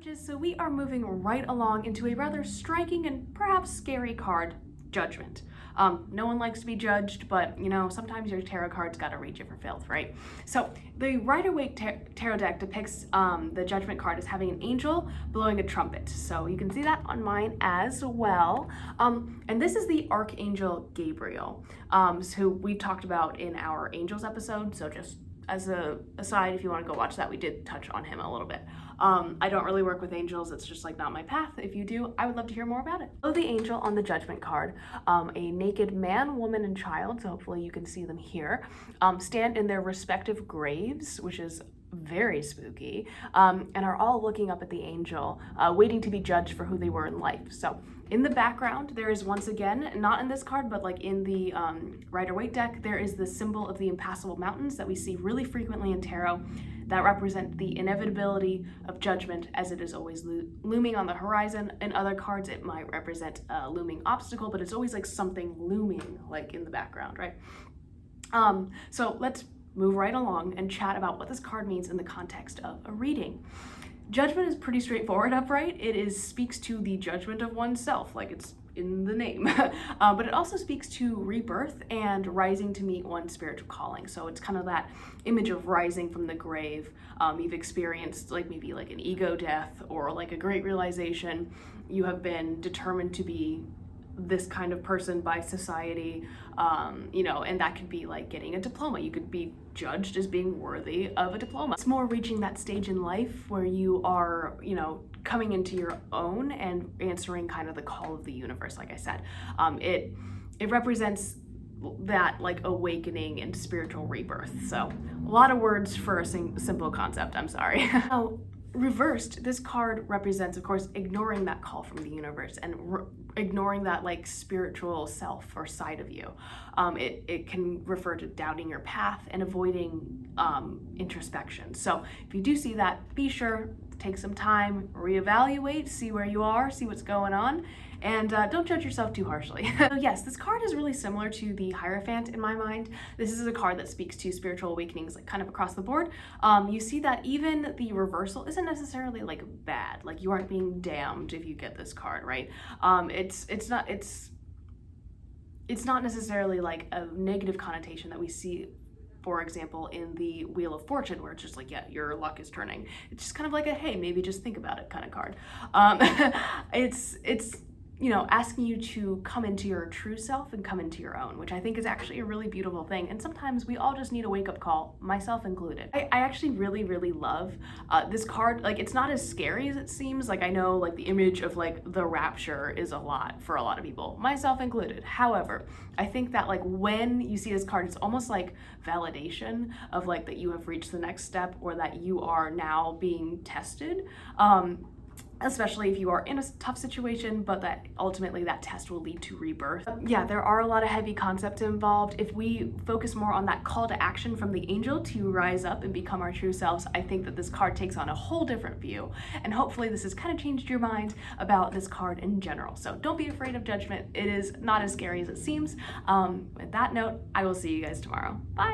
Witches, so we are moving right along into a rather striking and perhaps scary card, Judgment. No one likes to be judged, but you know, sometimes your tarot cards gotta read you for filth, right? So the Rider-Waite tarot deck depicts the Judgment card as having an angel blowing a trumpet. So you can see that on mine as well. And this is the Archangel Gabriel, who we talked about in our Angels episode. So just as a aside, if you want to go watch that, we did touch on him a little bit. I don't really work with angels. It's just like not my path. If you do, I would love to hear more about it. So the angel on the Judgment card, a naked man, woman, and child, so hopefully you can see them here, stand in their respective graves, which is very spooky, and are all looking up at the angel, waiting to be judged for who they were in life. So in the background, there is once again, not in this card, but like in the Rider-Waite deck, there is the symbol of the impassable mountains that we see really frequently in tarot that represent the inevitability of judgment as it is always looming on the horizon. In other cards, it might represent a looming obstacle, but it's always like something looming like in the background, right? So let's move right along and chat about what this card means in the context of a reading. Judgment is pretty straightforward, upright. It speaks to the judgment of oneself, like it's in the name. But it also speaks to rebirth and rising to meet one's spiritual calling. So it's kind of that image of rising from the grave. You've experienced like maybe like an ego death or like a great realization. You have been determined to be this kind of person by society, you know, and that could be like getting a diploma. You could be judged as being worthy of a diploma. It's more reaching that stage in life where you are, you know, coming into your own and answering kind of the call of the universe, like I said. It represents that like awakening and spiritual rebirth. So a lot of words for a simple concept, I'm sorry. Now, reversed, this card represents, of course, ignoring that call from the universe and ignoring that like spiritual self or side of you. It can refer to doubting your path and avoiding introspection. So if you do see that, be sure to take some time, reevaluate, see where you are, see what's going on, and don't judge yourself too harshly. So yes, this card is really similar to the Hierophant in my mind. This is a card that speaks to spiritual awakenings like kind of across the board. You see that even the reversal isn't necessarily like bad, like you aren't being damned if you get this card, right? It's not necessarily like a negative connotation that we see, for example, in the Wheel of Fortune, where it's just like, yeah, your luck is turning. It's just kind of like a, hey, maybe just think about it kind of card. It's you know, asking you to come into your true self and come into your own, which I think is actually a really beautiful thing. And sometimes we all just need a wake-up call, myself included. I actually really love this card. Like, it's not as scary as it seems. Like, I know like the image of like the rapture is a lot for a lot of people, myself included. However, I think that like when you see this card, it's almost like validation of like that you have reached the next step or that you are now being tested. Especially if you are in a tough situation, but that ultimately that test will lead to rebirth. Yeah, there are a lot of heavy concepts involved. If we focus more on that call to action from the angel to rise up and become our true selves, I think that this card takes on a whole different view. And hopefully this has kind of changed your mind about this card in general. So don't be afraid of judgment. It is not as scary as it seems. With that note, I will see you guys tomorrow. Bye.